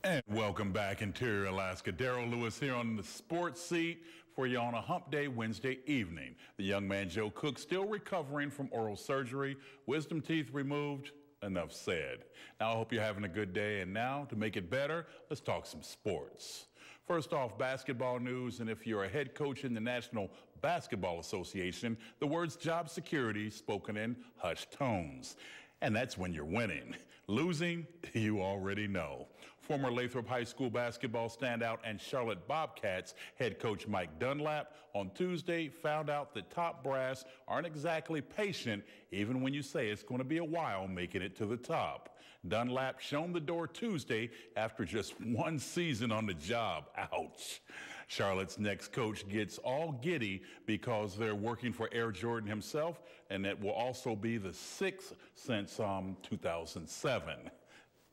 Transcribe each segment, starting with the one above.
And welcome back, Interior Alaska. Daryl Lewis here on the sports seat for you on a hump day Wednesday evening. The young man Joe Cook still recovering from oral surgery, wisdom teeth removed. Enough said. Now I hope you're having a good day, and now to make it better, let's talk some sports. First off, basketball news, and if you're a head coach in the National Basketball Association, the words job security spoken in hushed tones. And that's when you're winning. Losing, you already know. Former Lathrop High School basketball standout and Charlotte Bobcats head coach Mike Dunlap on Tuesday found out that top brass aren't exactly patient even when you say it's going to be a while making it to the top. Dunlap shown the door Tuesday after just one season on the job. Ouch. Charlotte's next coach gets all giddy because they're working for Air Jordan himself, and it will also be the sixth since 2007.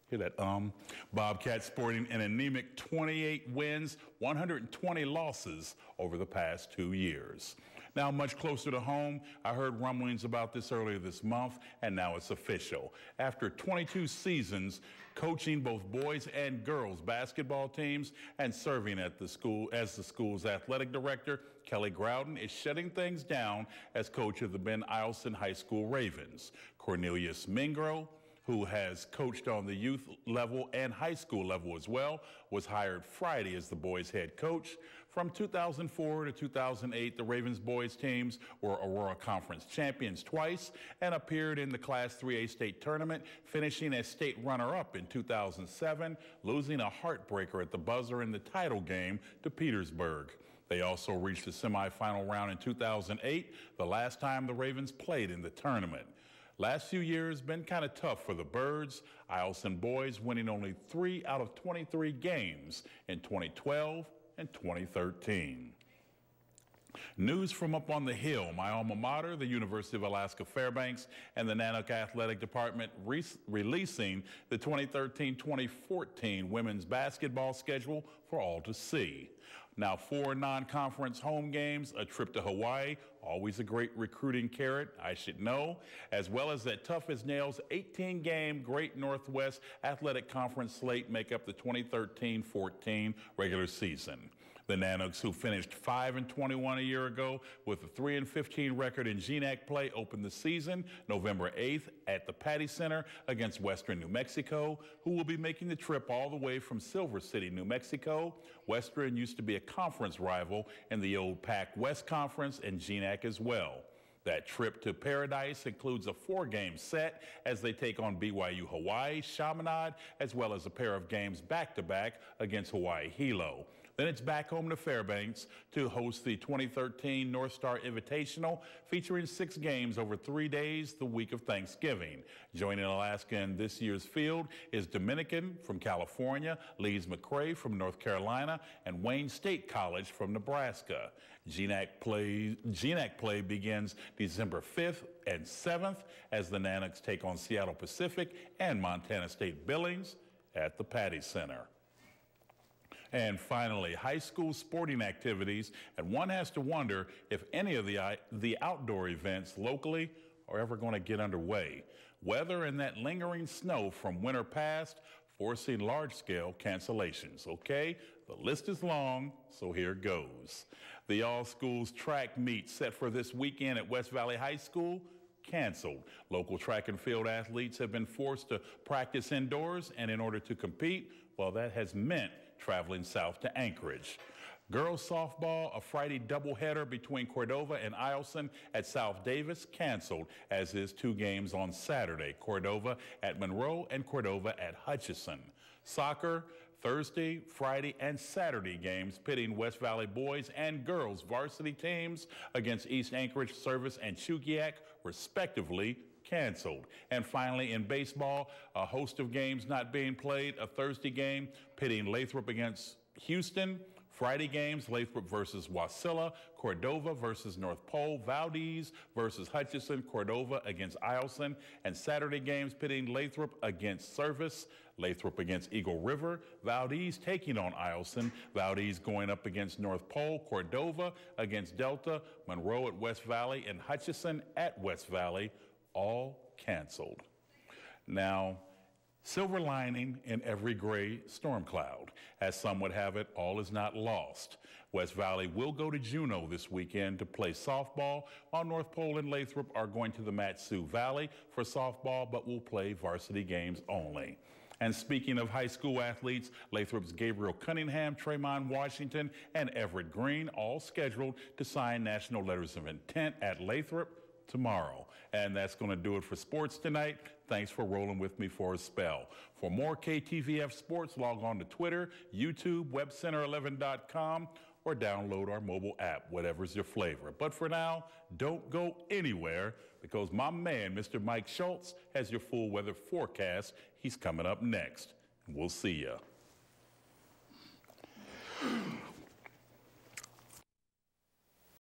Hear that? Bobcats sporting an anemic 28 wins, 120 losses over the past 2 years. Now, much closer to home, I heard rumblings about this earlier this month, and now it's official. After 22 seasons coaching both boys and girls basketball teams and serving at the school as the school's athletic director, Kelly Groudon is shutting things down as coach of the Ben Eielson High School Ravens. Cornelius Mingro, who has coached on the youth level and high school level as well, was hired Friday as the boys' head coach. From 2004 to 2008, the Ravens boys teams were Aurora Conference champions twice and appeared in the Class 3A state tournament, finishing as state runner-up in 2007, losing a heartbreaker at the buzzer in the title game to Petersburg. They also reached the semifinal round in 2008, the last time the Ravens played in the tournament. Last few years been kind of tough for the Birds. Eielson boys winning only 3 out of 23 games in 2012 and 2013. News from up on the Hill, my alma mater, the University of Alaska Fairbanks, and the Nanook Athletic Department releasing the 2013-2014 women's basketball schedule for all to see. Now, 4 non-conference home games, a trip to Hawaii, always a great recruiting carrot, I should know, as well as that tough-as-nails 18-game Great Northwest Athletic Conference slate make up the 2013-14 regular season. The Nanooks, who finished 5-21 a year ago with a 3-15 record in GNAC play, opened the season November 8th at the Patty Center against Western New Mexico, who will be making the trip all the way from Silver City, New Mexico. Western used to be a conference rival in the old Pac-West Conference and GNAC as well. That trip to Paradise includes a 4-game set as they take on BYU Hawaii, Chaminade, as well as a pair of games back-to-back against Hawaii Hilo. Then it's back home to Fairbanks to host the 2013 North Star Invitational, featuring 6 games over 3 days the week of Thanksgiving. Joining Alaska in this year's field is Dominican from California, Lees McRae from North Carolina, and Wayne State College from Nebraska. GNAC play begins December 5th and 7th as the Nanooks take on Seattle Pacific and Montana State Billings at the Patty Center. And finally, high school sporting activities, and one has to wonder if any of the outdoor events locally are ever going to get underway. Weather and that lingering snow from winter past forcing large-scale cancellations, okay? The list is long, so here goes. The all-schools track meet set for this weekend at West Valley High School canceled. Local track and field athletes have been forced to practice indoors, and in order to compete, well, that has meant traveling south to Anchorage. Girls softball, a Friday doubleheader between Cordova and Eielson at South Davis, canceled, as is 2 games on Saturday, Cordova at Monroe and Cordova at Hutchinson. Soccer, Thursday, Friday, and Saturday games pitting West Valley boys and girls varsity teams against East Anchorage, Service, and Chugiak, respectively, canceled. And finally, in baseball, a host of games not being played. A Thursday game pitting Lathrop against Houston. Friday games, Lathrop versus Wasilla, Cordova versus North Pole, Valdez versus Hutchinson, Cordova against Eielson, and Saturday games pitting Lathrop against Service, Lathrop against Eagle River, Valdez taking on Eielson, Valdez going up against North Pole, Cordova against Delta, Monroe at West Valley, and Hutchinson at West Valley, all canceled. Now, Silver lining in every gray storm cloud. As some would have it, all is not lost. West Valley will go to Juneau this weekend to play softball, while North Pole and Lathrop are going to the Mat-Su Valley for softball, but will play varsity games only. And speaking of high school athletes, Lathrop's Gabriel Cunningham, Tremont Washington, and Everett Green all scheduled to sign national letters of intent at Lathrop tomorrow. And that's going to do it for sports tonight. Thanks for rolling with me for a spell. For more KTVF sports, log on to Twitter, YouTube, webcenter11.com, or download our mobile app, whatever's your flavor. But for now, don't go anywhere because my man, Mr. Mike Schultz, has your full weather forecast. He's coming up next. We'll see ya.